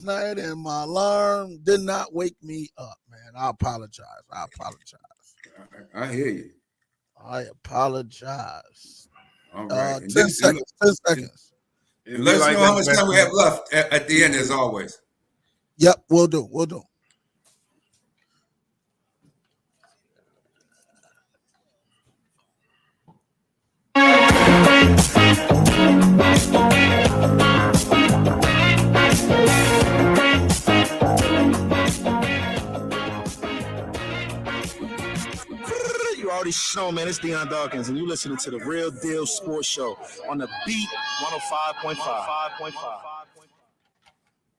night and my alarm did not wake me up, man. I apologize. I hear you. I apologize. All right. 10 seconds. 10 seconds. And let us know how much time we have left at the end, as always. Yep, we'll do. You already know, man. It's Deion Dawkins, and you listening to the Real Deal Sports Show on the Beat 105.5.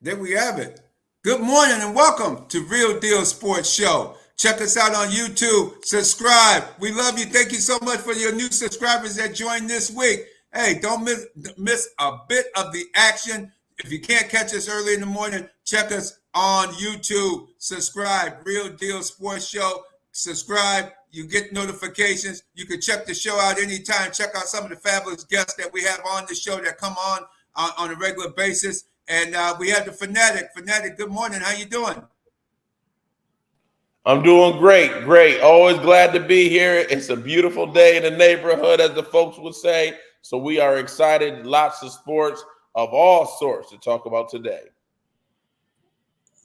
There we have it. Good morning and welcome to Real Deal Sports Show. Check us out on YouTube. Subscribe. We love you. Thank you so much for your new subscribers that joined this week. Hey, don't miss a bit of the action. If you can't catch us early in the morning, check us on YouTube. Subscribe. Real Deal Sports Show. Subscribe. You get notifications. You can check the show out anytime. Check out some of the fabulous guests that we have on the show that come on a regular basis. And we have the Fanatic. Fanatic, good morning. How you doing? I'm doing great. Always glad to be here. It's a beautiful day in the neighborhood, as the folks would say. So we are excited. Lots of sports of all sorts to talk about today.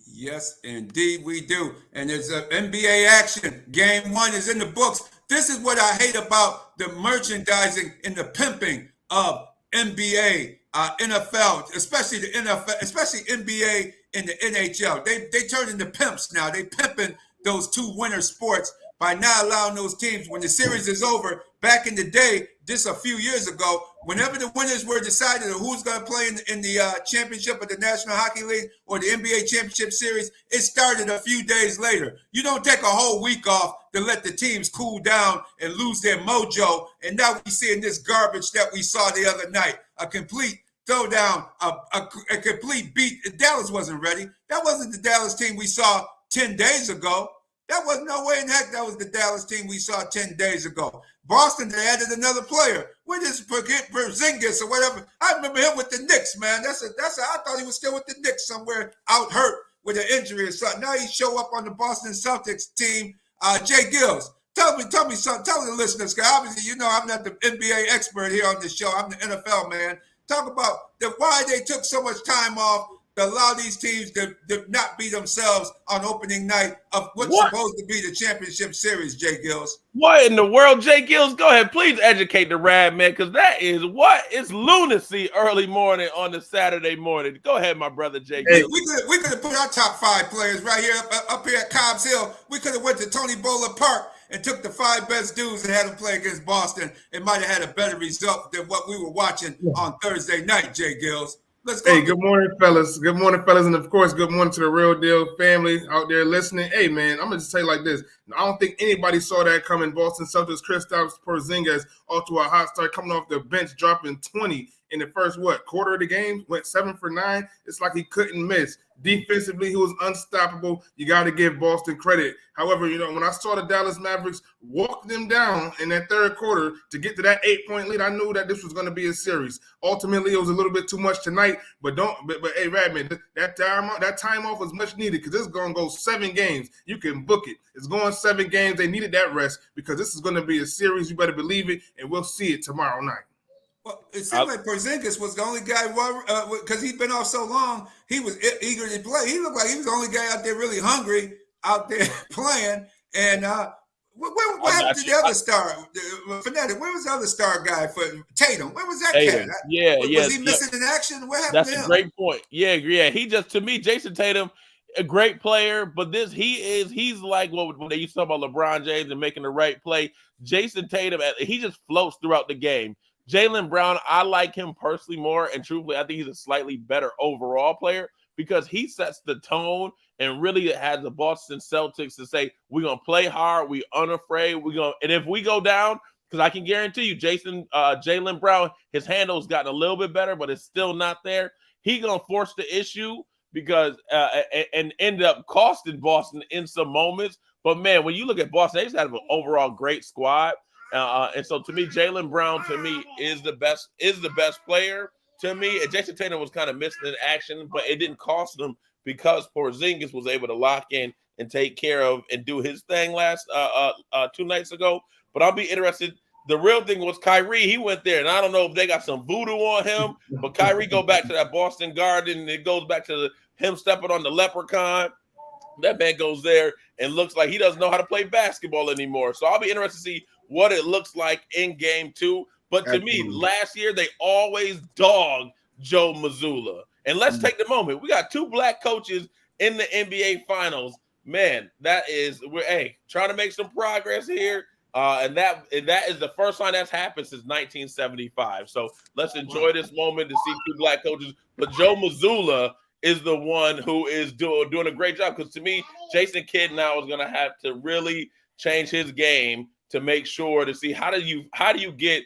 Yes, indeed we do. And there's NBA action. Game 1 is in the books. This is what I hate about the merchandising and the pimping of NBA, NFL, especially the NFL, especially NBA and the NHL. They turn into pimps now. They pimping those two winter sports by not allowing those teams, when the series is over. Back in the day, just a few years ago, whenever the winners were decided of who's going to play in the championship of the National Hockey League or the NBA Championship Series, it started a few days later. You don't take a whole week off to let the teams cool down and lose their mojo. And now we see in this garbage that we saw the other night, a complete throwdown, a complete beat. Dallas wasn't ready. That wasn't the Dallas team we saw 10 days ago. That was no way in heck that was the Dallas team we saw 10 days ago. Boston, they added another player. Where is Porzingis or whatever? I remember him with the Knicks, man. I thought he was still with the Knicks somewhere, out hurt with an injury or something. Now he show up on the Boston Celtics team. J-GILLZ, tell me something. Tell the listeners, because obviously you know I'm not the NBA expert here on this show. I'm the NFL man. Talk about why they took so much time off to allow these teams to not be themselves on opening night of what's supposed to be the championship series, J-GILLZ. What in the world, J-GILLZ? Go ahead, please educate the rad man, because that is it's lunacy early morning on a Saturday morning. Go ahead, my brother J-GILLZ. Hey, we could have put our top 5 players right here up here at Cobb's Hill. We could have went to Tony Bowler Park and took the 5 best dudes and had them play against Boston. It might have had a better result than what we were watching on Thursday night, J-GILLZ. Hey, good morning, fellas. Good morning, fellas. And of course, good morning to the Real Deal family out there listening. Hey, man, I'm going to just tell you like this. I don't think anybody saw that coming. Boston Celtics, Kristaps Porzingis off to a hot start, coming off the bench, dropping 20 in the first, quarter of the game, went 7 for 9. It's like he couldn't miss. Defensively, he was unstoppable. You got to give Boston credit. However, when I saw the Dallas Mavericks walk them down in that third quarter to get to that 8-point lead, I knew that this was going to be a series. Ultimately, it was a little bit too much tonight, but hey, Radman, that time off was much needed, because this is going to go 7 games. You can book it. It's going 7 games. They needed that rest, because this is going to be a series. You better believe it, and we'll see it tomorrow night. Well, it seemed like Porzingis was the only guy, because he'd been off so long, he was eager to play. He looked like he was the only guy out there really hungry out there playing. And what happened to the other star, Fanatic? Where was the other star guy for Tatum? Where was that cat? Was he missing in action? What happened to him? That's a great point. Yeah. He just, to me, Jason Tatum, a great player, but he's like when they used to talk about LeBron James and making the right play. Jason Tatum, he just floats throughout the game. Jaylen Brown, I like him personally more, and truthfully, I think he's a slightly better overall player, because he sets the tone and really has the Boston Celtics to say, we're going to play hard, we're unafraid, and if we go down, because I can guarantee you, Jaylen Brown, his handle's gotten a little bit better, but it's still not there. He's going to force the issue, because and end up costing Boston in some moments. But man, when you look at Boston, they just have an overall great squad. And so to me, Jaylen Brown to me is the best player to me. And Jason Tatum was kind of missing in action, but it didn't cost them because Porzingis was able to lock in and take care of and do his thing last 2 nights ago. But I'll be interested. The real thing was Kyrie. He went there, and I don't know if they got some voodoo on him, but Kyrie go back to that Boston Garden, and it goes back to him stepping on the leprechaun. That man goes there and looks like he doesn't know how to play basketball anymore. So I'll be interested to see what it looks like in game 2. But to me, last year, they always dogged Joe Mazzulla. And let's take the moment. We got 2 black coaches in the NBA Finals. Man, we're trying to make some progress here. And that is the first time that's happened since 1975. So let's enjoy this moment to see 2 black coaches. But Joe Mazzulla is the one who is doing a great job, because to me, Jason Kidd now is going to have to really change his game to make sure to see how do you get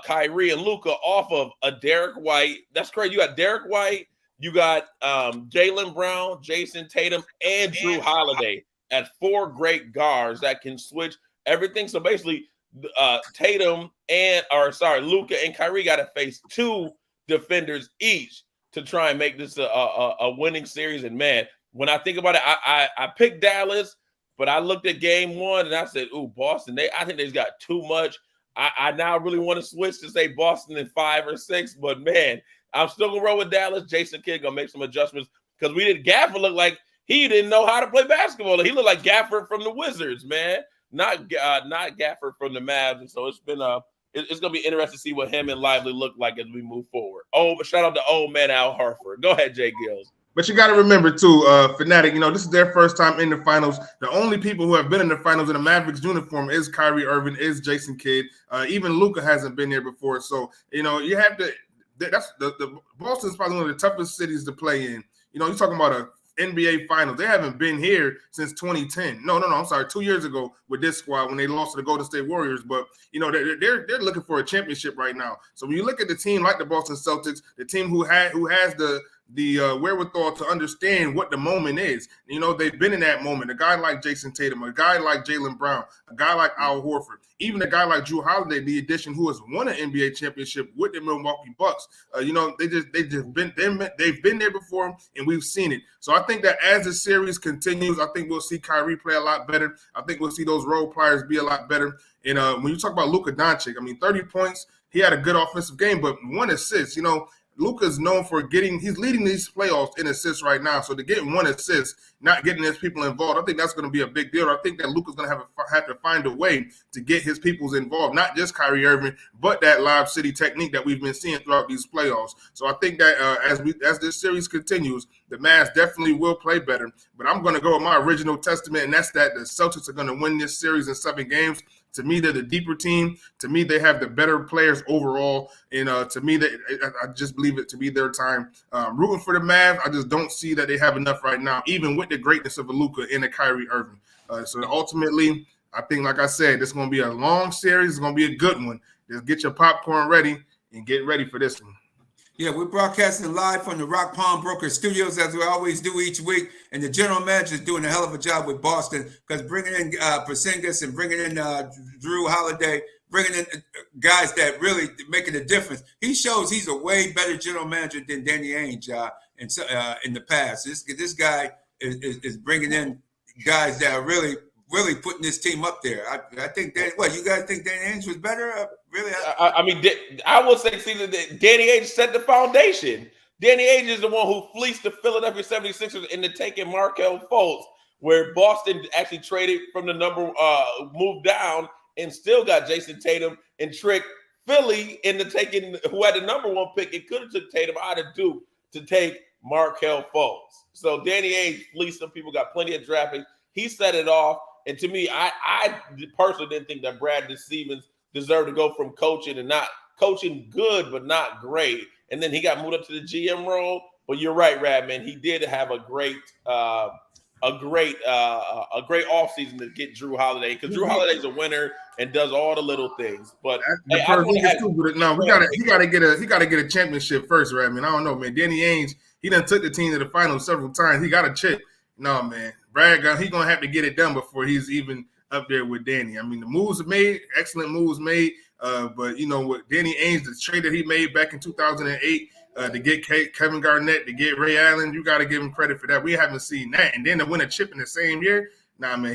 Kyrie and Luka off of a Derek White. That's crazy. You got Derek White, you got Jaylen Brown, Jason Tatum, and Drew Holiday at 4 great guards that can switch everything. So basically, Luka and Kyrie got to face 2 defenders each to try and make this a winning series. And man, when I think about it, I picked Dallas, but I looked at game 1 and I said, "Ooh, Boston! I think they've got too much." I now really want to switch to say Boston in 5 or 6, but man, I'm still gonna roll with Dallas. Jason Kidd gonna make some adjustments, because Gafford looked like he didn't know how to play basketball. He looked like Gafford from the Wizards, man, not Gafford from the Mavs. And so it's been it's going to be interesting to see what him and Lively look like as we move forward. Oh, but shout out to old man Al Horford. Go ahead, J-GILLZ. But you got to remember, too, Fanatic, this is their first time in the finals. The only people who have been in the finals in a Mavericks uniform is Kyrie Irving, is Jason Kidd. Even Luka hasn't been there before. So, you have to – that's the Boston is probably one of the toughest cities to play in. You're talking about a NBA Finals. They haven't been here since 2010. No, I'm sorry, 2 years ago with this squad when they lost to the Golden State Warriors. But they're looking for a championship right now. So when you look at the team like the Boston Celtics, the team who has the wherewithal to understand what the moment is. They've been in that moment. A guy like Jason Tatum, a guy like Jaylen Brown, a guy like Al Horford, even a guy like Drew Holiday, the addition, who has won an NBA championship with the Milwaukee Bucks. They've been there before, and we've seen it. So I think that as the series continues, I think we'll see Kyrie play a lot better. I think we'll see those role players be a lot better. And when you talk about Luka Doncic, 30 points, he had a good offensive game, but 1 assist. Luka's known for he's leading these playoffs in assists right now. So to get 1 assist, not getting his people involved, I think that's going to be a big deal. I think that Luka's going to have to find a way to get his peoples involved, not just Kyrie Irving, but that Lob City technique that we've been seeing throughout these playoffs. So I think that as this series continues, the Mavs definitely will play better. But I'm going to go with my original testament, and that's that the Celtics are going to win this series in 7 games. To me, they're the deeper team. To me, they have the better players overall. And to me, I just believe it to be their time. Rooting for the Mavs, I just don't see that they have enough right now, even with the greatness of a Luka and a Kyrie Irving. So ultimately, I think, like I said, this is going to be a long series. It's going to be a good one. Just get your popcorn ready and get ready for this one. Yeah, we're broadcasting live from the Rock Palm Broker Studios, as we always do each week. And the general manager is doing a hell of a job with Boston, because bringing in Porzingis and bringing in Drew Holiday, bringing in guys that really making a difference. He shows he's a way better general manager than Danny Ainge in the past. This guy is bringing in guys that are really putting this team up there. I think that. What, you guys think Danny Ainge was better? Really? I will say, that Danny Ainge set the foundation. Danny Ainge is the one who fleeced the Philadelphia 76ers into taking Markelle Fultz, where Boston actually traded from the number, moved down, and still got Jason Tatum, and tricked Philly into taking, who had the number 1 pick. It could have took Tatum out of Duke to take Markelle Fultz. So Danny Ainge fleeced some people, got plenty of draft picks. He set it off. And to me, I personally didn't think that Brad Stevens deserved to go from coaching and not coaching good, but not great. And then he got moved up to the GM role. But you're right, Radman. He did have a great offseason to get Drew Holiday, because Drew Holiday's a winner and does all the little things. But he got to get a championship first, Radman. I don't know, man. Danny Ainge, he done took the team to the finals several times. He got a chip. No, man. Brad, he's going to have to get it done before he's even up there with Danny. The moves are made, excellent moves made. But, what Danny Ainge, the trade that he made back in 2008, to get Kevin Garnett, to get Ray Allen. You got to give him credit for that. We haven't seen that. And then to win a chip in the same year, nah, man,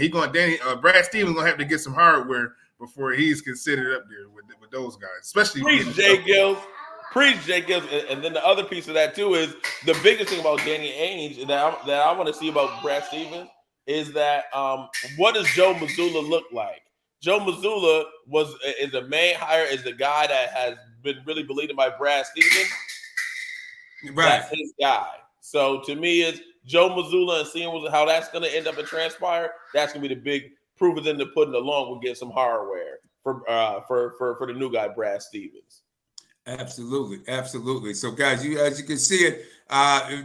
Brad Stevens going to have to get some hardware before he's considered up there with those guys, especially Preach, J-GILLZ. Preach, J-GILLZ. And then the other piece of that, too, is the biggest thing about Danny Ainge that I want to see about Brad Stevens is that what does Joe Mazzulla look like? Joe Mazzulla is the main hire, is the guy that has been really believed by Brad Stevens. Right. That's his guy. So to me, it's Joe Mazzulla and seeing how that's going to end up and transpire. That's going to be the big proof of them to putting along with getting some hardware for the new guy, Brad Stevens. Absolutely. So, guys, as you can see it,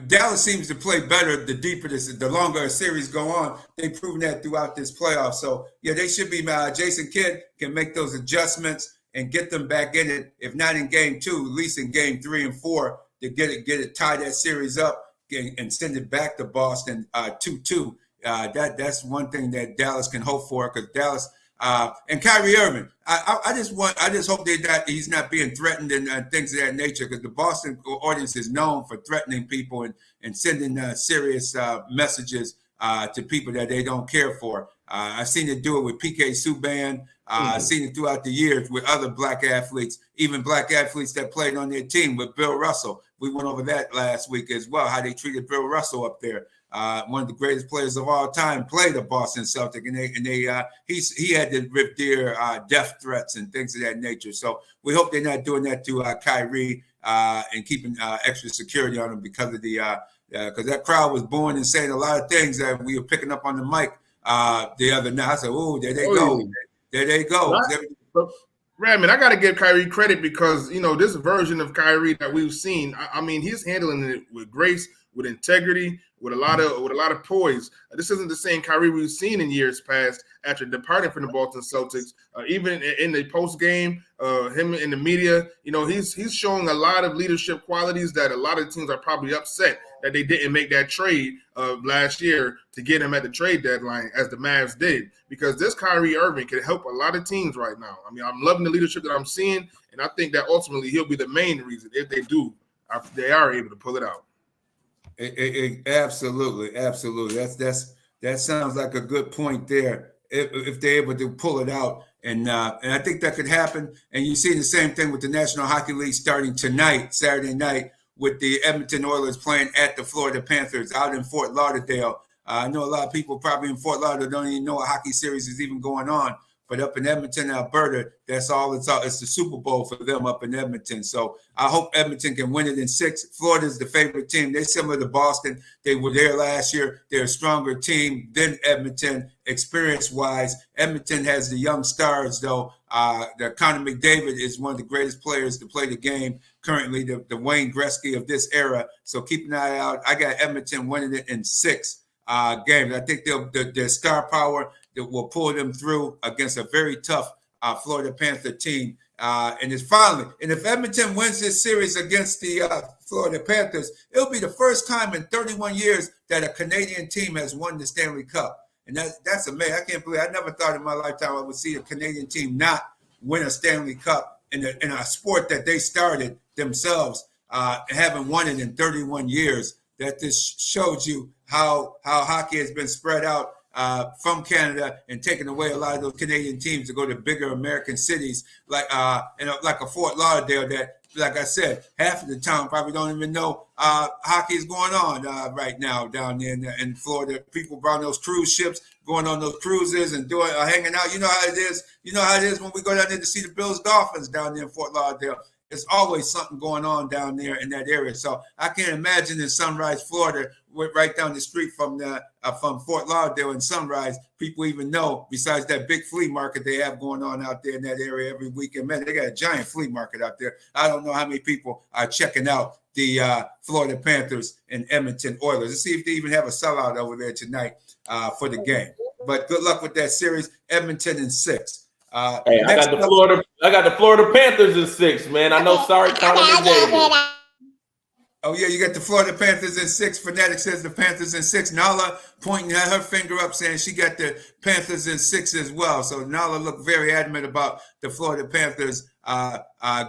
Dallas seems to play better the deeper the longer a series go on. They've proven that throughout this playoff. So, yeah, they should be. Jason Kidd can make those adjustments and get them back in it. If not in game 2, at least in game 3 and 4 to get it, tie that series up and send it back to Boston 2-2. That's one thing that Dallas can hope for, because Dallas. And Kyrie Irving, I just hope he's not being threatened and things of that nature, because the Boston audience is known for threatening people and sending serious messages to people that they don't care for. I've seen it do it with PK Subban. I've seen it throughout the years with other black athletes, even black athletes that played on their team with Bill Russell. We went over that last week as well, how they treated Bill Russell up there. One of the greatest players of all time played a Boston Celtic, and he had to rip their death threats and things of that nature. So we hope they're not doing that to Kyrie and keeping extra security on him, because of because that crowd was booing and saying a lot of things that we were picking up on the mic the other night. I said, "Oh, there they go, there they go." Radman, I got to give Kyrie credit, because this version of Kyrie that we've seen, I mean, he's handling it with grace, with integrity, with a lot of poise. This isn't the same Kyrie we've seen in years past after departing from the Boston Celtics. Even in the post game, him in the media, he's showing a lot of leadership qualities that a lot of teams are probably upset that they didn't make that trade last year to get him at the trade deadline, as the Mavs did, because this Kyrie Irving can help a lot of teams right now. I mean, I'm loving the leadership that I'm seeing, and I think that ultimately he'll be the main reason, if they are able to pull it out. Absolutely. That sounds like a good point there. If they're able to pull it out, and I think that could happen. And you see the same thing with the National Hockey League starting tonight, Saturday night, with the Edmonton Oilers playing at the Florida Panthers out in Fort Lauderdale. I know a lot of people probably in Fort Lauderdale don't even know a hockey series is even going on. But up in Edmonton, Alberta, that's all it's all. It's the Super Bowl for them up in Edmonton. So I hope Edmonton can win it in 6. Florida's the favorite team. They're similar to Boston. They were there last year. They're a stronger team than Edmonton, experience-wise. Edmonton has the young stars, though. The Connor McDavid is one of the greatest players to play the game currently, the Wayne Gretzky of this era. So keep an eye out. I got Edmonton winning it in 6 games. I think their star power that will pull them through against a very tough Florida Panther team. And if Edmonton wins this series against the Florida Panthers, it'll be the first time in 31 years that a Canadian team has won the Stanley Cup. And that's amazing. I can't believe I never thought in my lifetime I would see a Canadian team not win a Stanley Cup in a sport that they started themselves, haven't won it in 31 years. That just shows you how hockey has been spread out from Canada and taking away a lot of those Canadian teams to go to bigger American cities like a Fort Lauderdale that, like I said, half of the town probably don't even know hockey is going on right now down there in Florida. People brought those cruise ships, going on those cruises and doing hanging out. You know how it is. You know how it is when we go down there to see the Bills Dolphins down there in Fort Lauderdale. There's always something going on down there in that area. So I can't imagine in Sunrise, Florida, right down the street from Fort Lauderdale in Sunrise, people even know, besides that big flea market they have going on out there in that area every weekend. Man, they got a giant flea market out there. I don't know how many people are checking out the Florida Panthers and Edmonton Oilers. Let's see if they even have a sellout over there tonight for the game. But good luck with that series. Edmonton in 6. Hey, I got the Florida Panthers in 6, man. I know. Sorry, Connor McDavid. Oh yeah, you got the Florida Panthers in 6. Fanatic says the Panthers in 6. Nala pointing her finger up, saying she got the Panthers in 6 as well. So Nala looked very adamant about the Florida Panthers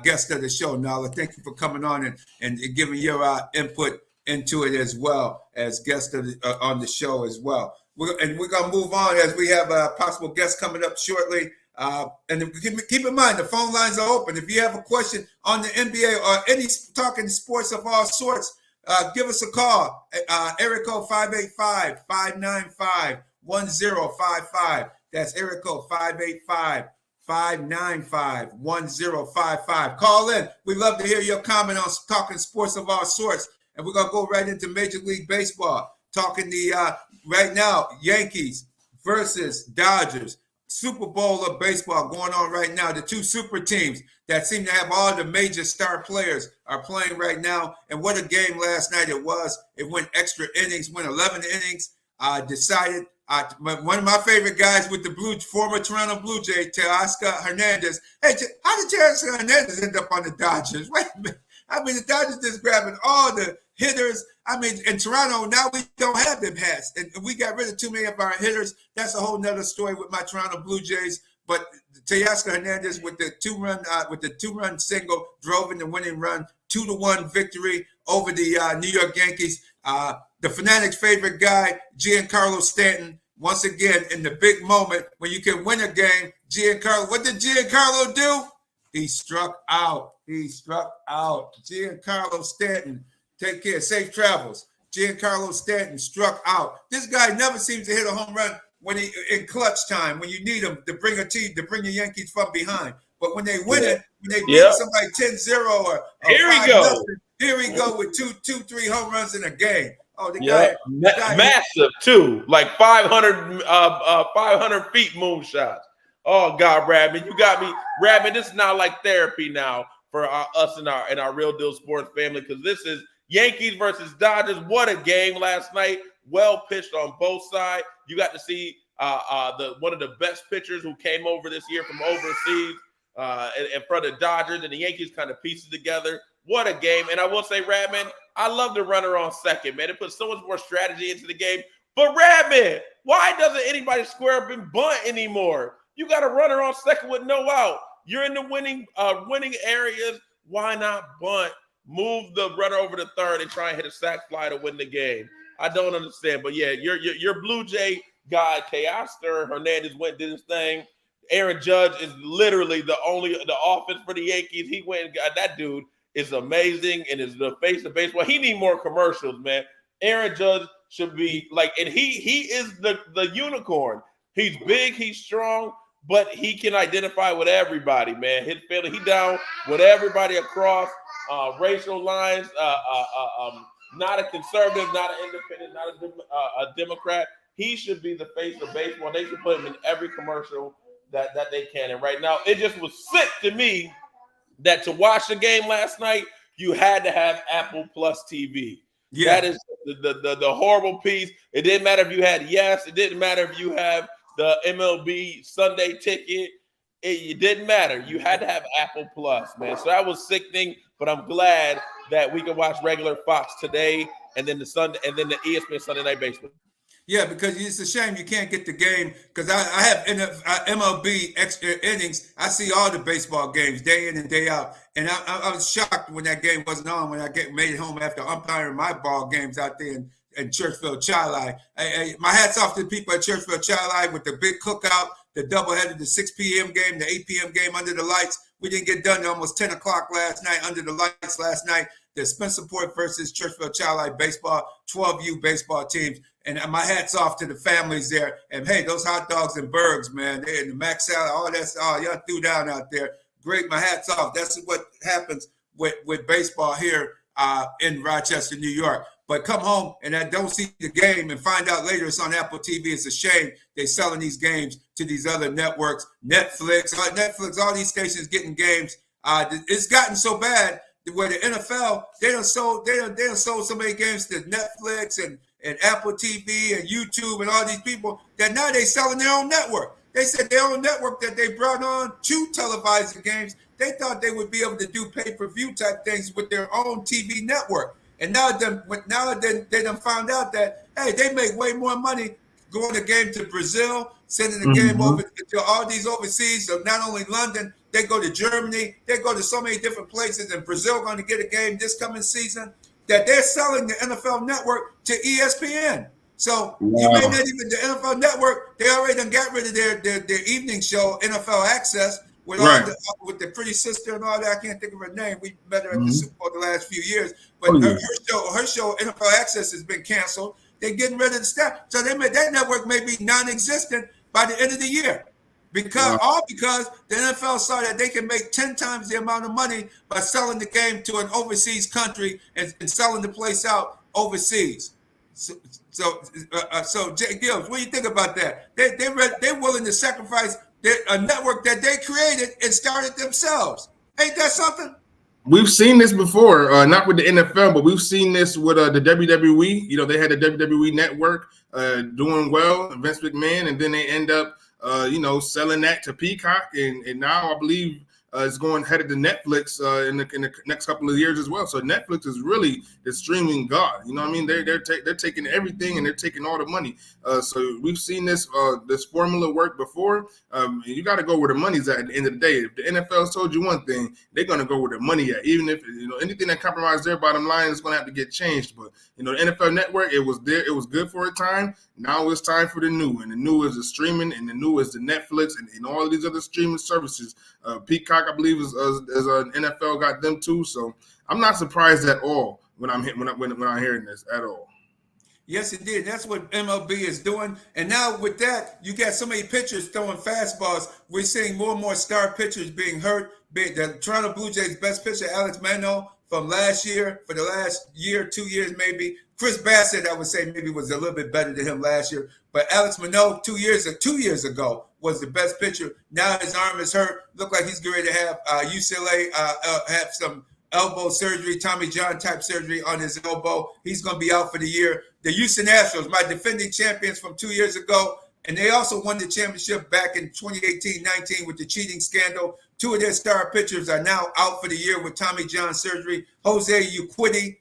guest of the show. Nala, thank you for coming on and giving your input into it as well as guest of on the show as well. We're going to move on as we have a possible guest coming up shortly. And keep in mind, the phone lines are open. If you have a question on the NBA or any talking sports of all sorts, give us a call. Area code 585-595-1055. That's area code 585-595-1055. Call in. We'd love to hear your comment on talking sports of all sorts. And we're going to go right into Major League Baseball. Talking the right now, Yankees versus Dodgers. Super Bowl of baseball going on right now. The two super teams that seem to have all the major star players are playing right now. And what a game last night it was. It went extra innings, went 11 innings. Decided one of my favorite guys with the former Toronto Blue Jay, Teoscar Hernandez. Hey, how did Teoscar Hernandez end up on the Dodgers? Wait a minute. I mean, the Dodgers just grabbing all the hitters. I mean, in Toronto, now we don't have them hats. And we got rid of too many of our hitters. That's a whole nother story with my Toronto Blue Jays. But Teoscar Hernandez with the two-run single drove in the winning run, 2-1 victory over the New York Yankees. The Fanatic's favorite guy, Giancarlo Stanton, once again in the big moment when you can win a game. What did Giancarlo do? He struck out. Giancarlo Stanton, take care. Safe travels. Giancarlo Stanton struck out. This guy never seems to hit a home run when he in clutch time, when you need him to bring a team, to bring the Yankees from behind. But when they win it, when they beat somebody 10-0 or here we go. Here we go with 2-3 home runs in a game. Oh, the guy massive too, like 500 feet moonshots. Oh God, Radman, you got me. Radman, this is now like therapy now for us and our Real Deal Sports family, because this is Yankees versus Dodgers. What a game last night. Well pitched on both sides. You got to see one of the best pitchers who came over this year from overseas in front of Dodgers, and the Yankees kind of pieced it together. What a game. And I will say, Radman, I love the runner on second, man. It puts so much more strategy into the game. But Radman, why doesn't anybody square up and bunt anymore? You got a runner on second with no out. You're in the winning areas. Why not bunt? Move the runner over to third and try and hit a sac fly to win the game. I don't understand. But yeah, your Blue Jay guy, Teoscar Hernandez, did his thing. Aaron Judge is literally the offense for the Yankees. He went and got that dude. Is amazing and is the face of baseball. He need more commercials, man. Aaron Judge should be like, and he is the unicorn. He's big, he's strong, but he can identify with everybody, man. His family, he down with everybody across racial lines. Not a conservative, not an independent, not a Democrat. He should be the face of baseball. They should put him in every commercial that they can. And right now, it just was sick to me that to watch the game last night, you had to have Apple Plus TV. Yeah. That is the horrible piece. It didn't matter if you had Yes. It didn't matter if you have the MLB Sunday ticket. It didn't matter. You had to have Apple Plus, man. So that was sickening, but I'm glad that we can watch regular Fox today and then the ESPN Sunday Night Baseball. Yeah, because it's a shame you can't get the game, because I have MLB extra innings. I see all the baseball games day in and day out. And I was shocked when that game wasn't on, when I made it home after umpiring my ball games out there in Churchville, Charli. My hat's off to the people at Churchville, Charli with the big cookout, the doubleheader, the 6 p.m. game, the 8 p.m. game under the lights. We didn't get done almost 10 o'clock last night under the lights last night. The Spencerport versus Churchville Charli baseball, 12U baseball teams. And my hat's off to the families there. And hey, those hot dogs and burgers, man, and the mac salad, all that, y'all threw down out there. Great, my hat's off. That's what happens with baseball here in Rochester, New York. But come home and I don't see the game and find out later it's on Apple TV. It's a shame they're selling these games to these other networks, Netflix, all these stations getting games. It's gotten so bad where the NFL, they done sold so many games to Netflix and Apple TV and YouTube and all these people that now they selling their own network. They said their own network that they brought on to televise the games, they thought they would be able to do pay-per-view type things with their own TV network. And now they done found out that, hey, they make way more money going to game to Brazil, sending the game over to all these overseas. So not only London, they go to Germany, they go to so many different places, and Brazil going to get a game this coming season, that they're selling the NFL Network to ESPN. So you may not even, the NFL Network, they already done got rid of their evening show, NFL Access, with all with the pretty sister and all that. I can't think of her name. We met her at the Super Bowl the last few years, but her show, NFL Access, has been canceled. They're getting rid of the staff, so they made that network may be non-existent by the end of the year, because the NFL saw that they can make 10 times the amount of money by selling the game to an overseas country and selling the place out overseas. So J-GILLZ, what do you think about that? They're willing to sacrifice a network that they created and started themselves. Ain't that something? We've seen this before, not with the NFL, but we've seen this with the WWE. You know, they had the WWE Network doing well, Vince McMahon, and then they end up, selling that to Peacock, and now I believe it's going headed to Netflix in the next couple of years as well. So Netflix is really the streaming god. You know what I mean? They're taking everything and they're taking all the money. So we've seen this formula work before. You got to go where the money's at the end of the day. If the NFL's told you one thing, they're going to go where the money at. Even if anything that compromises their bottom line is going to have to get changed. But the NFL Network, it was there. It was good for a time. Now it's time for the new, and the new is the streaming, and the new is the Netflix, and all of these other streaming services. Peacock, I believe, is an NFL got them too. So I'm not surprised at all when I'm hearing this at all. Yes, it did. That's what MLB is doing. And now with that, you got so many pitchers throwing fastballs. We're seeing more and more star pitchers being hurt. The Toronto Blue Jays' best pitcher, Alex Manoah, from last year, for the last year, 2 years maybe. Chris Bassett, I would say, maybe was a little bit better than him last year. But Alex Manoah, 2 years ago, was the best pitcher. Now his arm is hurt. Look like he's going to have UCLA have some elbow surgery, Tommy John type surgery on his elbow. He's going to be out for the year. The Houston Astros, my defending champions from 2 years ago, and they also won the championship back in 2018-19 with the cheating scandal. Two of their star pitchers are now out for the year with Tommy John surgery. Jose Urquidy,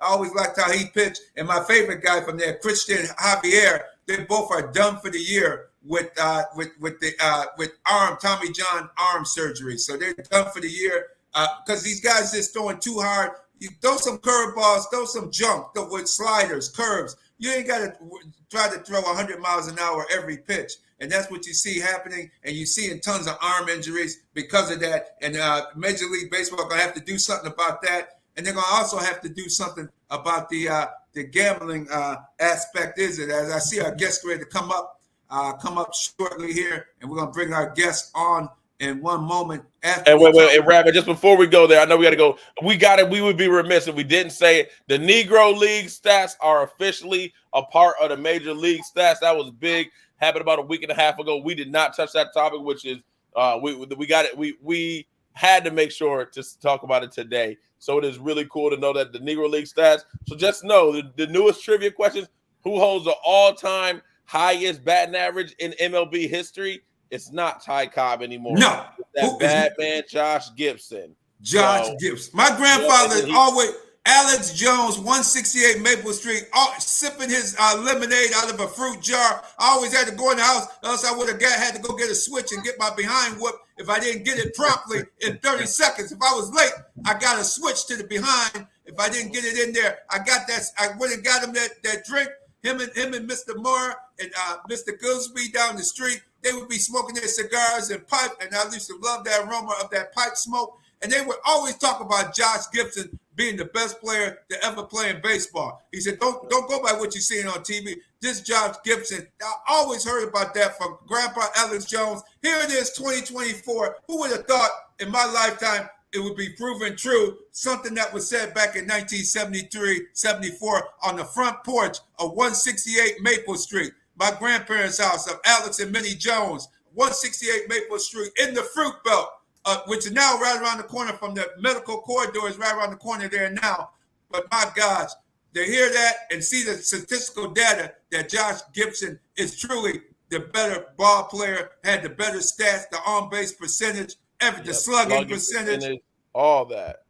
I always liked how he pitched. And my favorite guy from there, Christian Javier, they both are done for the year with Tommy John arm surgery. So they're done for the year because these guys just throwing too hard. You throw some curveballs, throw some junk with sliders, curves. You ain't got to try to throw 100 miles an hour every pitch. And that's what you see happening. And you see in tons of arm injuries because of that. And Major League Baseball going to have to do something about that. And they're going to also have to do something about the gambling aspect. Is it? As I see our guest ready to come up shortly here. And we're going to bring our guest on in one moment. And wait, Rabbit, just before we go there, I know we got to go. We would be remiss if we didn't say it. The Negro League stats are officially a part of the Major League stats. That was big. Happened about a week and a half ago. We did not touch that topic, which is we got it. We had to make sure to talk about it today. So it is really cool to know that the Negro League stats. So just know the newest trivia questions: who holds the all-time highest batting average in MLB history? It's not Ty Cobb anymore. No, it's that bad man, Josh Gibson. Gibson. My grandfather always. Alex Jones, 168 Maple Street, sipping his lemonade out of a fruit jar. I always had to go in the house, else I would have had to go get a switch and get my behind whooped if I didn't get it promptly in 30 seconds. If I was late, I got a switch to the behind. If I didn't get it in there, I got that. I went and got him that drink. Him and Mr. Moore and Mr. Gillespie down the street, they would be smoking their cigars and pipe, and I used to love that aroma of that pipe smoke. And they would always talk about Josh Gibson being the best player to ever play in baseball. He said, don't go by what you're seeing on TV. This Josh Gibson, I always heard about that from Grandpa Alex Jones. Here it is, 2024. Who would have thought in my lifetime it would be proven true, something that was said back in 1973, 74 on the front porch of 168 Maple Street, my grandparents' house of Alex and Minnie Jones, 168 Maple Street in the Fruit Belt. Which is now right around the corner from the medical corridor, is right around the corner there now. But my gosh, to hear that and see the statistical data that Josh Gibson is truly the better ball player, had the better stats, the on-base percentage, the slugging percentage. All that.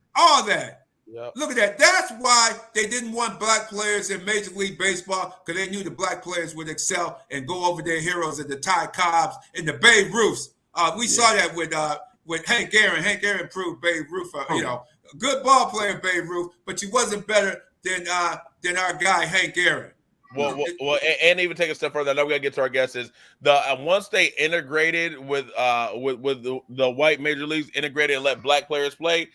Yep. Look at that. That's why they didn't want black players in Major League Baseball, because they knew the black players would excel and go over their heroes at the Ty Cobbs and the Babe Ruths. We saw that with Hank Aaron. Hank Aaron proved Babe Ruth, you know, a good ball player, Babe Ruth, but he wasn't better than our guy Hank Aaron. Well, and even take a step further. I know we gotta get to our guests. Is the once they integrated with the white major leagues integrated and let black players play.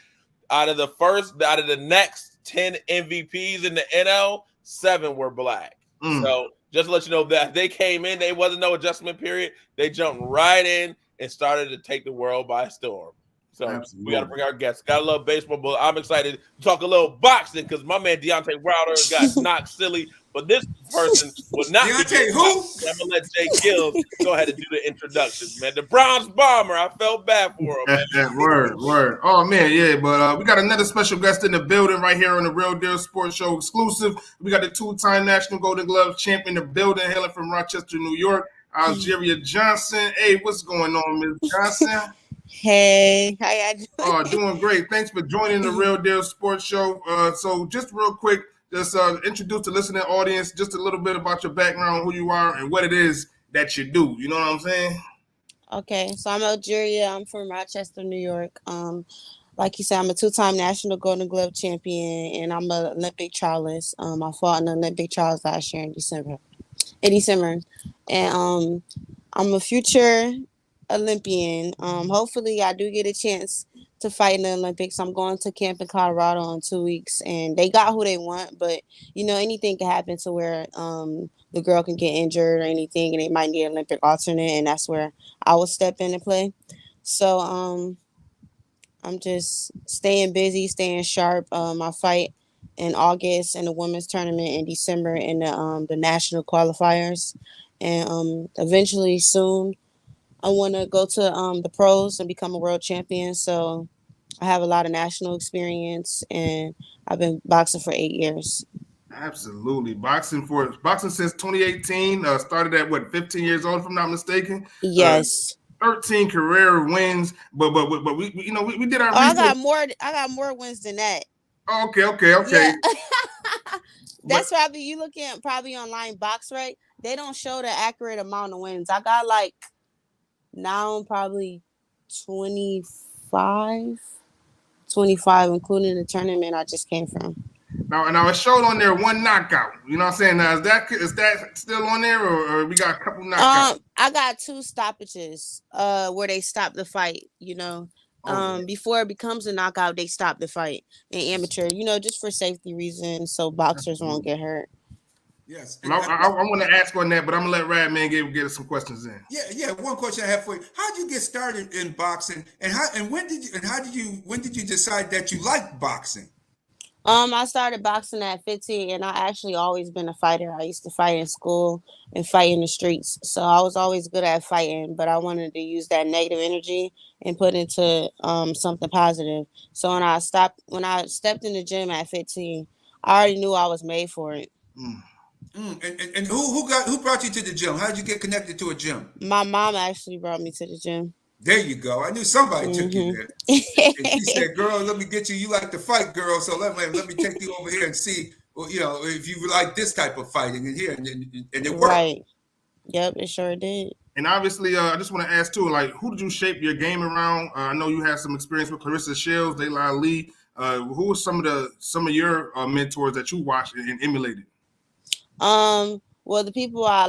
Out of the next 10 MVPs in the NL, 7 were black. So just to let you know that they came in, they wasn't no adjustment period. They jumped right in and started to take the world by storm. So Absolutely. We got to bring our guests. Got a little baseball, but I'm excited to talk a little boxing because my man Deontay Wilder got knocked silly. But this person will not Deontay be. Who? I'm gonna let J-GILLZ go ahead and do the introductions, man. The Bronze Bomber. I felt bad for him, man. Word. Oh man, yeah. But we got another special guest in the building right here on the Real Deal Sports Show exclusive. We got the 2-time National Golden Glove champion in the building, hailing from Rochester, New York. Algeria Johnson. Hey, what's going on, Ms. Johnson? Hey, how y'all doing? Oh, doing great. Thanks for joining the Real Deal Sports Show. So just real quick, just introduce the listening audience just a little bit about your background, who you are, and what it is that you do. You know what I'm saying? Okay, so I'm Algeria. I'm from Rochester, New York. Like you said, I'm a 2-time National Golden Glove champion, and I'm an Olympic trialist. I fought in the Olympic trials last year in December. And I'm a future Olympian. Hopefully, I do get a chance to fight in the Olympics. I'm going to camp in Colorado in 2 weeks, and they got who they want, but you know, anything can happen to where the girl can get injured or anything, and they might need an Olympic alternate, and that's where I will step in and play. So I'm just staying busy, staying sharp. I fight in August in the women's tournament, in December in the national qualifiers, and eventually soon I want to go to the pros and become a world champion. So I have a lot of national experience, and I've been boxing for 8 years. Absolutely. Boxing since 2018. Started at 15 years old, if I'm not mistaken. Yes. 13 career wins, but we did our research. I got more wins than that. Okay. Yeah. That's probably, you looking at probably online box, right? They don't show the accurate amount of wins. I got like now probably 25, including the tournament I just came from. Now it showed on there 1 knockout. You know what I'm saying? Now is that still on there, or we got a couple knockouts? I got 2 stoppages where they stopped the fight, you know. Before it becomes a knockout, they stop the fight in amateur, you know, just for safety reasons, so boxers won't get hurt. Yes. I want to ask on that, but I'm gonna let Radman get some questions in. Yeah. One question I have for you: how did you get started in boxing, and when did you decide that you liked boxing? I started boxing at 15, and I actually always been a fighter. I used to fight in school and fight in the streets, so I was always good at fighting. But I wanted to use that negative energy and put into something positive. So when I stepped in the gym at 15, I already knew I was made for it. And who brought you to the gym? How did you get connected to a gym? My mom actually brought me to the gym. There you go. I knew somebody took you there. And she said, "Girl, let me get you. You like to fight, girl. So let me take you over here and see, you know, if you like this type of fighting in here." And it worked. Right. Yep, it sure did. And obviously, I just want to ask too, like, who did you shape your game around? I know you had some experience with Clarissa Shields, Dayla Lee. Who were some of your mentors that you watched and emulated? Well, the people I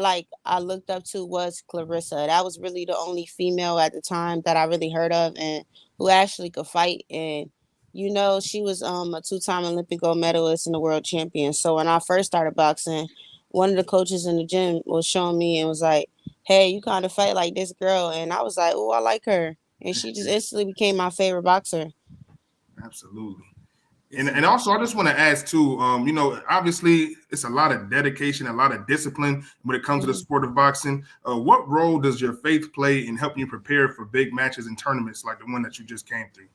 looked up to was Clarissa. That was really the only female at the time that I really heard of and who actually could fight. And, you know, she was a 2-time Olympic gold medalist and a world champion. So when I first started boxing, one of the coaches in the gym was showing me and was like, "Hey, you kind of fight like this girl." And I was like, "Oh, I like her." And she just instantly became my favorite boxer. Absolutely. And also, I just want to ask too, you know, obviously it's a lot of dedication, a lot of discipline when it comes to the sport of boxing. What role does your faith play in helping you prepare for big matches and tournaments like the one that you just came through?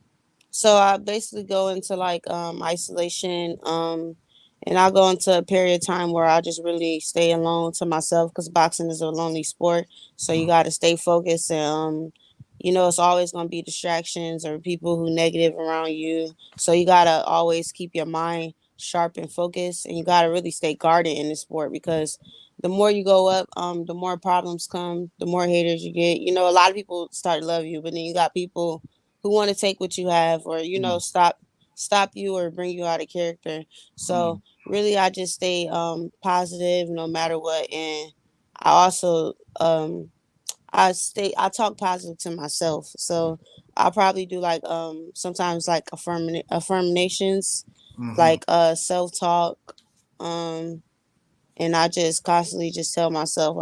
So I basically go into isolation, and I'll go into a period of time where I just really stay alone to myself because boxing is a lonely sport. So you got to stay focused and it's always going to be distractions or people who negative around you. So you got to always keep your mind sharp and focused, and you got to really stay guarded in the sport, because the more you go up, the more problems come, the more haters you get. A lot of people start to love you, but then you got people who want to take what you have, or stop you or bring you out of character. So really, I just stay positive no matter what, and I also I talk positive to myself. So I probably do like sometimes like affirmations, like self talk, um and I just constantly just tell myself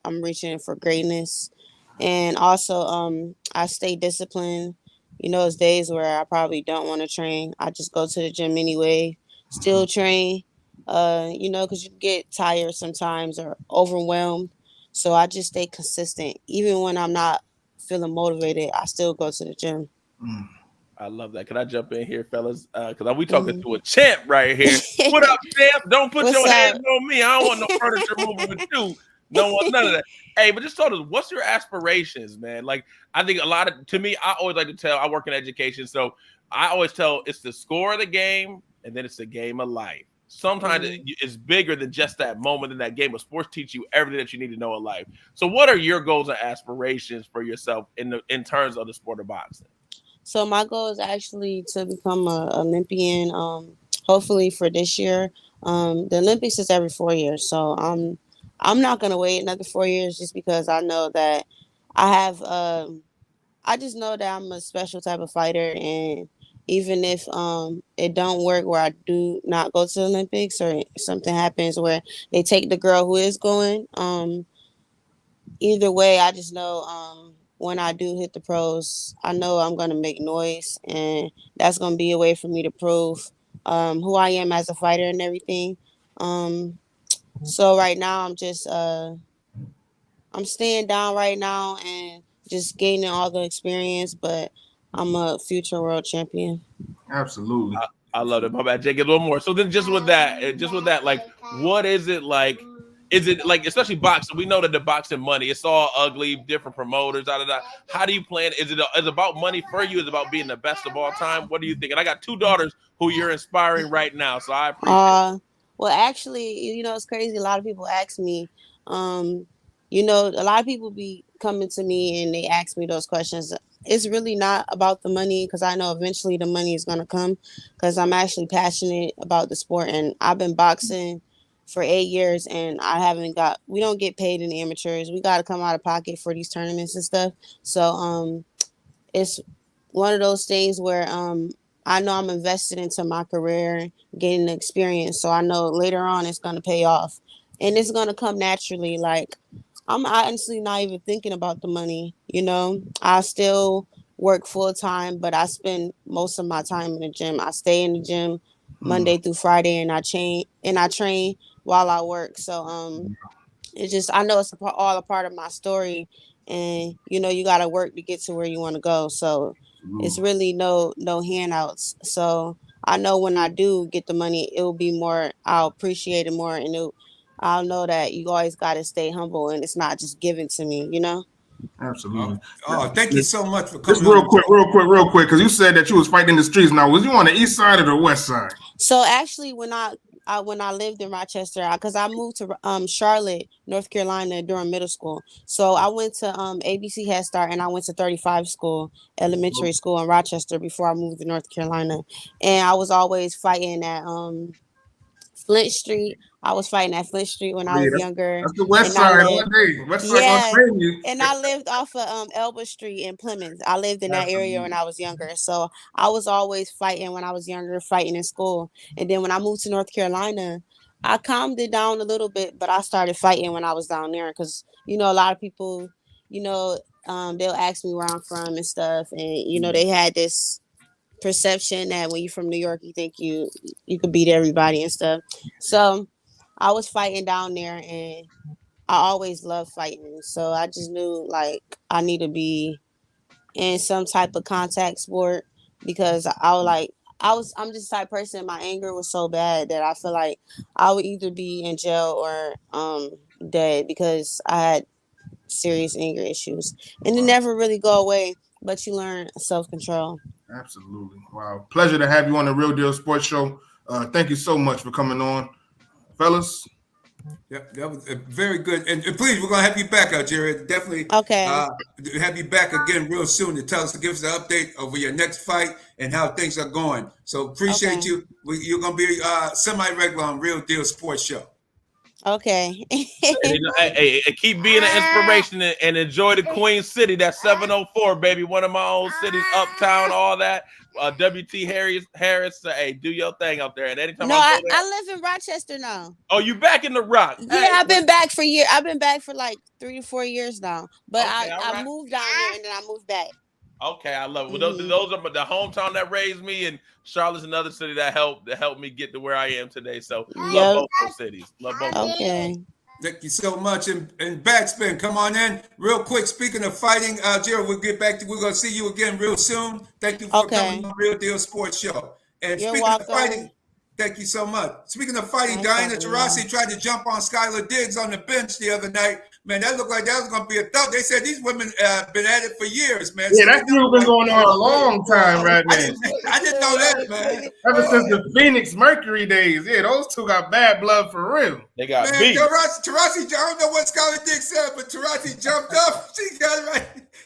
I'm reaching for greatness. And also I stay disciplined. It's days where I probably don't want to train. I just go to the gym anyway, still train, because you get tired sometimes or overwhelmed. So I just stay consistent. Even when I'm not feeling motivated, I still go to the gym. I love that. Can I jump in here, fellas? Because we talking to a champ right here. What up, champ? Don't put What's your hands up? on me. I don't want no furniture moving with you. No one, none of that. Hey, but just tell us, what's your aspirations, man? Like, I think to me, I always like to tell, I work in education, so I always tell it's the score of the game, and then it's the game of life. Sometimes it's bigger than just that moment in that game. But sports teach you everything that you need to know in life. So, what are your goals and aspirations for yourself in terms of the sport of boxing? So my goal is actually to become an Olympian. Hopefully for this year. The Olympics is every 4 years, so I'm not gonna wait another 4 years just because I know that I have. I just know that I'm a special type of fighter, and even if it don't work where I do not go to the Olympics, or something happens where they take the girl who is going, either way, I just know when I do hit the pros, I know I'm gonna make noise, and that's gonna be a way for me to prove who I am as a fighter and everything. So right now, I'm staying down right now and just gaining all the experience, but I'm a future world champion. Absolutely. I love it. My bad, Jake. A little more. So then, just with that, like, what is it like? Is it like, especially boxing? We know that the boxing money, it's all ugly, different promoters, da da da. How do you plan? Is it about money for you? Is it about being the best of all time? What do you think? And I got 2 daughters who you're inspiring right now, so I appreciate it. Well, actually, it's crazy. A lot of people ask me, um, a lot of people be coming to me and they ask me those questions. It's really not about the money, because I know eventually the money is going to come, because I'm actually passionate about the sport, and I've been boxing for 8 years, and we don't get paid in the amateurs. We got to come out of pocket for these tournaments and stuff. So, it's one of those things where I know I'm invested into my career, getting the experience, so I know later on it's gonna pay off, and it's gonna come naturally. Like, I'm honestly not even thinking about the money. I still work full time, but I spend most of my time in the gym. I stay in the gym Monday through Friday, and I train while I work. So it's just, I know it's all a part of my story, and you got to work to get to where you want to go. So it's really no handouts. So I know when I do get the money, it will be more. I'll appreciate it more, and I'll know that you always got to stay humble, and it's not just given to me. Absolutely. Thank you so much for Just coming on. real quick, because you said that you was fighting in the streets. Now, was you on the east side or the west side? So actually, when I lived in Rochester, because I moved to Charlotte, North Carolina during middle school. So I went to ABC Head Start, and I went to 35 school, elementary school in Rochester before I moved to North Carolina. And I was always fighting at Flint Street. I was fighting at Flint Street when I Yeah, was younger, that's the west and I side all lived. day. West side gonna Yeah, train you. and I lived off of Elba Street in Plymouth. I lived in that area when Absolutely. I was younger, so I was always fighting when I was younger, fighting in school. And then when I moved to North Carolina, I calmed it down a little bit, but I started fighting when I was down there, because a lot of people, they'll ask me where I'm from and stuff, and they had this perception that when you're from New York, you think you could beat everybody and stuff. So I was fighting down there, and I always loved fighting. So I just knew like I need to be in some type of contact sport, because I'm just the type of person, my anger was so bad that I feel like I would either be in jail or dead, because I had serious anger issues, and it never really go away. But you learn self-control. Absolutely. Wow. Pleasure to have you on the Real Deal Sports Show. Thank you so much for coming on, fellas. Yeah, that was very good. And please, we're going to have you back out, Jerry. Definitely Okay. Have you back again real soon to tell us, to give us an update over your next fight and how things are going. So appreciate you. You're going to be semi-regular on Real Deal Sports Show. Okay. Hey, keep being an inspiration and enjoy the Queen City. That's 704, baby. One of my old cities, Uptown, all that. WT Harris, hey, do your thing out there. And anytime I live in Rochester now. Oh, you back in the Rock? Yeah, hey, I've been back for years. I've been back for like 3 to 4 years now. But okay, I moved down there and then I moved back. Okay, I love it. Well, those are the hometown that raised me, and Charlotte's another city that helped me get to where I am today. So love both those cities. Love both. Okay. Thank you so much. And BacSpin, come on in real quick. Speaking of fighting, Jared, we're going to see you again real soon. Thank you for coming on Real Deal Sports Show. And You're speaking welcome. of fighting, thank you so much. Speaking of fighting, Diana Taurasi tried to jump on Skylar Diggs on the bench the other night. Man, that looked like that was going to be a thug. They said these women been at it for years, man. Yeah, that's been going on a long time, right, man? I didn't know that, man. Ever since the Phoenix Mercury days. Yeah, those two got bad blood for real. They got beat. Taurasi, I don't know what Skylar Diggs said, but Taurasi jumped up.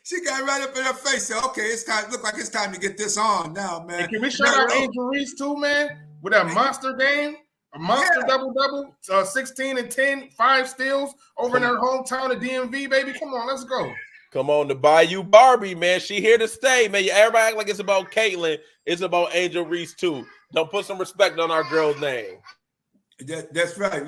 She got right up in her face. Said, okay, look like it's time to get this on now, man. Hey, can we shout out Angel Reese too, man? With that monster game. A monster double-double, 16 and 10, 5 steals over in her hometown of DMV, baby. Come on, let's go. Come on, the Bayou Barbie, man. She here to stay, man. Everybody act like it's about Caitlin. It's about Angel Reese, too. Don't put some respect on our girl's name. That's right.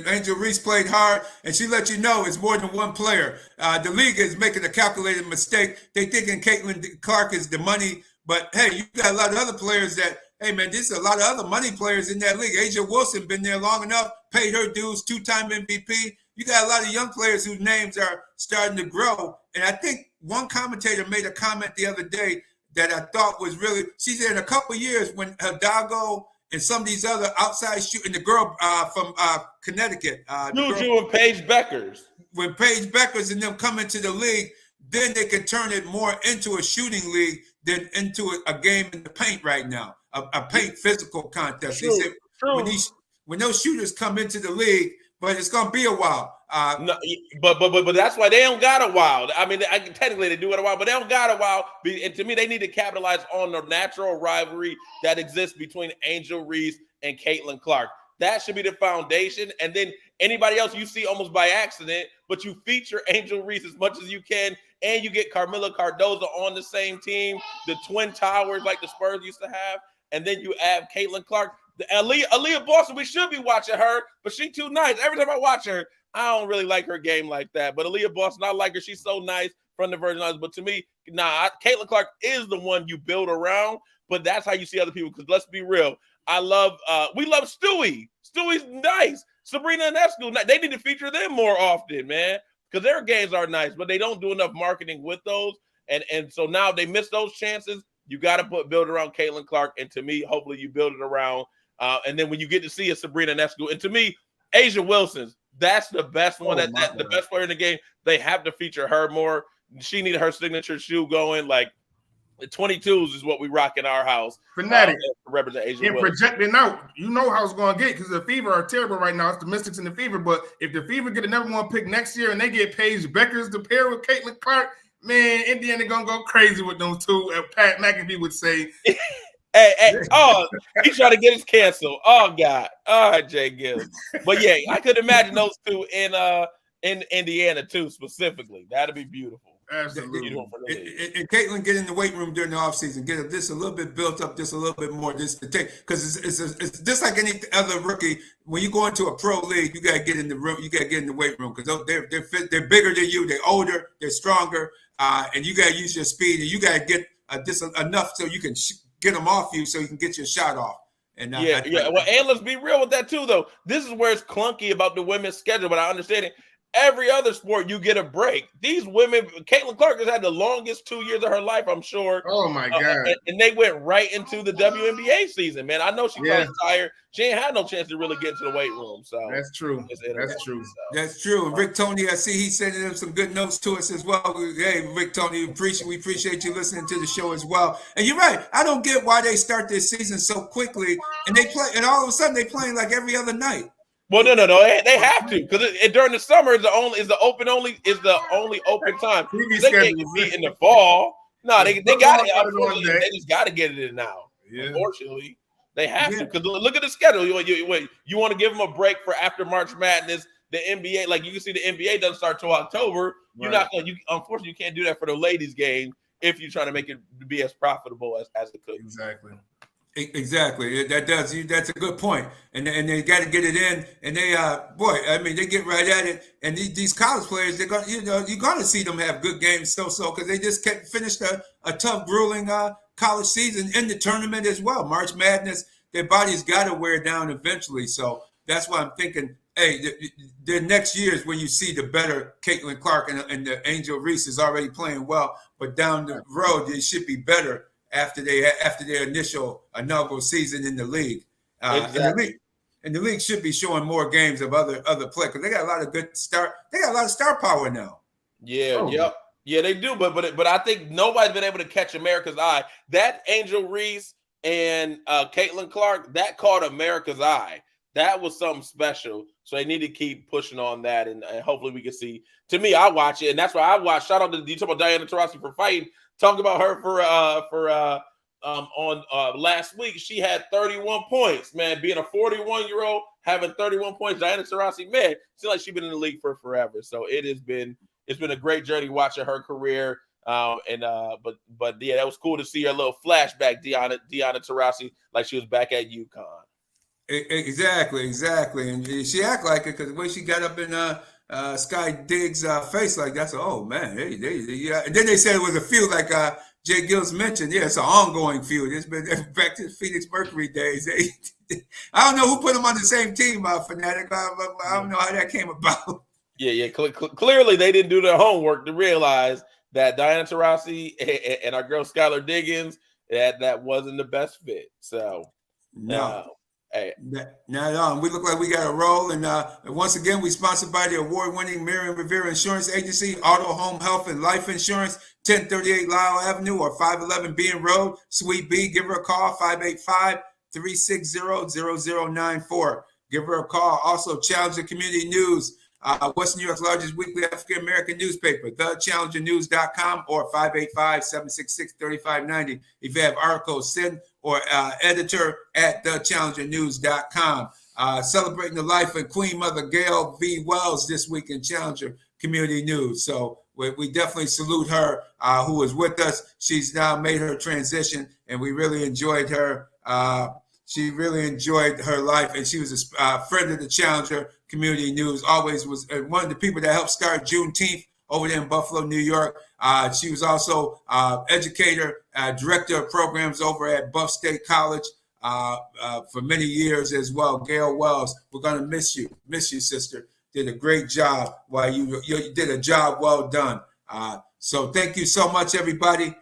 Angel Reese played hard, and she let you know it's more than one player. The league is making a calculated mistake. They thinking Caitlin Clark is the money, but, hey, you got a lot of other players that – hey, man, there's a lot of other money players in that league. Asia Wilson been there long enough, paid her dues, 2-time MVP. You got a lot of young players whose names are starting to grow. And I think one commentator made a comment the other day that I thought was really, she said in a couple of years when Hidalgo and some of these other outside shooting, the girl from Connecticut. Juju and Paige Beckers. When Paige Beckers and them come into the league, then they can turn it more into a shooting league than into a game in the paint right now. A paint physical contest. They said when those shooters come into the league, but it's gonna be a while. No, but that's why they don't got a while. I mean, technically they do it a while, but they don't got a while. And to me, they need to capitalize on the natural rivalry that exists between Angel Reese and Caitlin Clark. That should be the foundation. And then anybody else you see almost by accident, but you feature Angel Reese as much as you can, and you get Carmela Cardoza on the same team, the Twin Towers like the Spurs used to have. And then you add Caitlin Clark, the Aaliyah Boston. We should be watching her, but she too nice. Every time I watch her, I don't really like her game like that. But Aaliyah Boston, I like her. She's so nice from the Virgin Islands. But to me, Caitlin Clark is the one you build around. But that's how you see other people. Because let's be real, we love Stewie. Stewie's nice. Sabrina and Escu, they need to feature them more often, man. Because their games are nice, but they don't do enough marketing with those. And so now they miss those chances. You got to build around Caitlin Clark, and to me, hopefully you build it around. And then when you get to see a Sabrina Nescu, and to me, Asia Wilson's, that's the best one. The best player in the game. They have to feature her more. She needed her signature shoe going. Like the 22s is what we rock in our house. Fanatic. Represent Asia Wilson. Projecting out, you know how it's going to get because the Fever are terrible right now. It's the Mystics and the Fever. But if the Fever get a number one pick next year and they get Paige Beckers to pair with Caitlin Clark, man, Indiana gonna go crazy with those two. Pat McAfee would say, hey, oh, he's trying to get us canceled. Oh God, all right, J-GILLZ. But yeah, I could imagine those two in Indiana too, specifically. That'd be beautiful. Absolutely. And Caitlin get in the weight room during the offseason, get this a little bit built up, just a little bit more just to take, because it's just like any other rookie. When you go into a pro league, you gotta get in the room, you gotta get in the weight room because they're bigger than you, they're older, they're stronger, and you gotta use your speed, and you gotta get just enough so you can get them off you, so you can get your shot off. And yeah. Well, and let's be real with that too, though. This is where it's clunky about the women's schedule, but I understand it. every other sport, you get a break. These women, Caitlin Clark has had the longest 2 years of her life, I'm sure. Oh my God! And they went right into the WNBA season, man. I know she probably tired. She ain't had no chance to really get into the weight room. So that's true. That's true. So. That's true. And Rick Tony, I see he's sending them some good notes to us as well. Hey, Rick Tony, we appreciate you listening to the show as well. And you're right. I don't get why they start this season so quickly, and they play, and all of a sudden they playing like every other night. Well, no. They have to, because during the summer is the only open time. They can't compete in the fall. No, they got it. They just got to get it in now. Yeah. Unfortunately, they have to, because look at the schedule. You want to give them a break for after March Madness. The NBA, like you can see, the NBA doesn't start till October. You're not going. Unfortunately, you can't do that for the ladies' game if you're trying to make it be as profitable as it could. Exactly. That's a good point. And they got to get it in. And they get right at it. And these college players, they're going, you're going to see them have good games because they just finished a tough, grueling college season in the tournament as well. March Madness, their body's got to wear down eventually. So that's why I'm thinking, hey, the next year is when you see the better Caitlin Clark and the Angel Reese is already playing well. But down the road, they should be better after their initial inaugural season in the league. Exactly. And the league should be showing more games of other play, because they got a lot of good they got a lot of star power now. Yeah, Yeah, they do, but I think nobody's been able to catch America's eye. That Angel Reese and Caitlin Clark, that caught America's eye. That was something special. So they need to keep pushing on that, and hopefully we can see. To me, I watch it, and that's why I watch. Shout out to you, talk about Diana Taurasi for fighting. Talk about her on last week. She had 31 points, man. Being a 41-year-old, having 31 points. Diana Taurasi, man, seems like she's been in the league for forever. So it's been a great journey watching her career. But yeah, that was cool to see her little flashback, Diana Taurasi, like she was back at UConn. Exactly, and she act like it because the way she got up in Sky Diggs' face, like that's man, yeah. And then they said it was a feud, like J-GILLZ mentioned. Yeah, it's an ongoing feud. It's been back to the Phoenix Mercury days. I don't know who put them on the same team, Fanatic. I don't know how that came about. Yeah. Clearly, they didn't do their homework to realize that Diana Taurasi and our girl Skylar Diggins that wasn't the best fit. So no. Hey. Now we look like we got a roll, and once again we sponsored by the award-winning Miriam Rivera Insurance Agency, Auto, Home, Health, and Life Insurance, 1038 Lyle Avenue or 511 Bean Road, Suite B. Give her a call, 585-360-0094. Give her a call. Also, Challenger Community News, West New York's largest weekly African-American newspaper, thechallengernews.com or 585-766-3590. If you have articles, send or editor at thechallengernews.com. Celebrating the life of Queen Mother Gail V. Wells this week in Challenger Community News. So we definitely salute her, who is with us. She's now made her transition, and we really enjoyed her. She really enjoyed her life, and she was a friend of the Challenger Community News. Always was one of the people that helped start Juneteenth over there in Buffalo, New York. She was also educator, director of programs over at Upstate College for many years as well. Gail Wells, we're going to miss you, sister. Did a great job. You did a job well done. So thank you so much, everybody.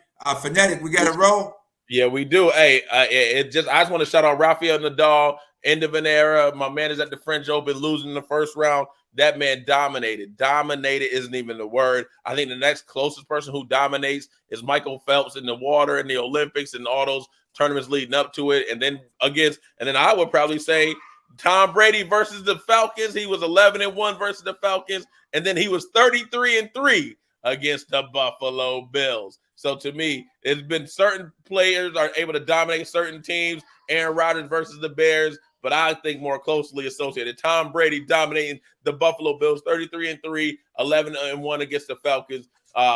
Fanatic, we got to roll. Yeah, we do. Hey, I just want to shout out Rafael Nadal, end of an era. My man is at the French Open, losing in the first round. That man dominated. Dominated isn't even the word. I think the next closest person who dominates is Michael Phelps in the water in the Olympics and all those tournaments leading up to it. And then I would probably say Tom Brady versus the Falcons. He was 11-1 versus the Falcons, and then he was 33-3 against the Buffalo Bills. So to me, it's been certain players are able to dominate certain teams. Aaron Rodgers versus the Bears, but I think more closely associated. Tom Brady dominating the Buffalo Bills, 33-3, 11-1 against the Falcons.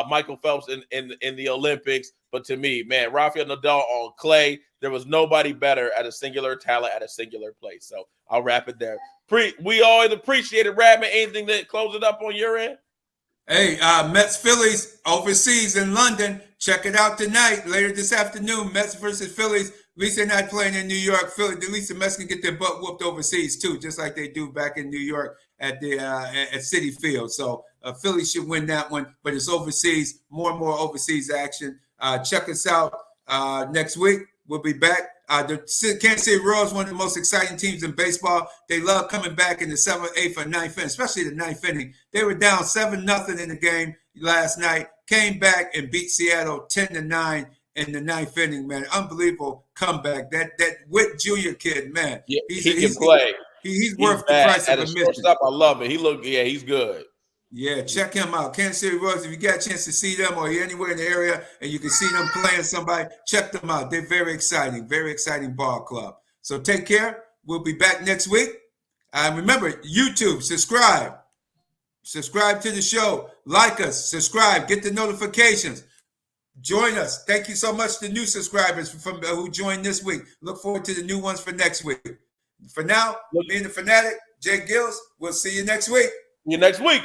Michael Phelps in the Olympics. But to me, man, Rafael Nadal on clay, there was nobody better at a singular talent at a singular place. So I'll wrap it there. We always appreciate it, Radman. Anything that close it up on your end? Hey, Mets Phillies overseas in London. Check it out tonight, later this afternoon. Mets versus Phillies. least they're not playing in New York. Philly, at least the Mets can get their butt whooped overseas too, just like they do back in New York at the at Citi Field. So Philly should win that one, but it's overseas. More and more overseas action. Check us out next week. We'll be back. The Kansas City Royals, one of the most exciting teams in baseball. They love coming back in the 7th, 8th, and 9th inning, especially the 9th inning. They were down 7-0 in the game last night, came back and beat Seattle 10-9 in the 9th inning, man. Unbelievable comeback. That Witt Jr. kid, man. Yeah, he can play. He's worth the price of admission. I love it. He's good. Yeah, check him out. Kansas City Royals, if you get a chance to see them or you're anywhere in the area and you can see them playing somebody, check them out. They're very exciting ball club. So take care. We'll be back next week. Remember, YouTube, subscribe. Subscribe to the show. Like us. Subscribe. Get the notifications. Join us. Thank you so much to new subscribers from who joined this week. Look forward to the new ones for next week. For now, me and the Fanatic, J-GILLZ, we'll see you next week. See you next week.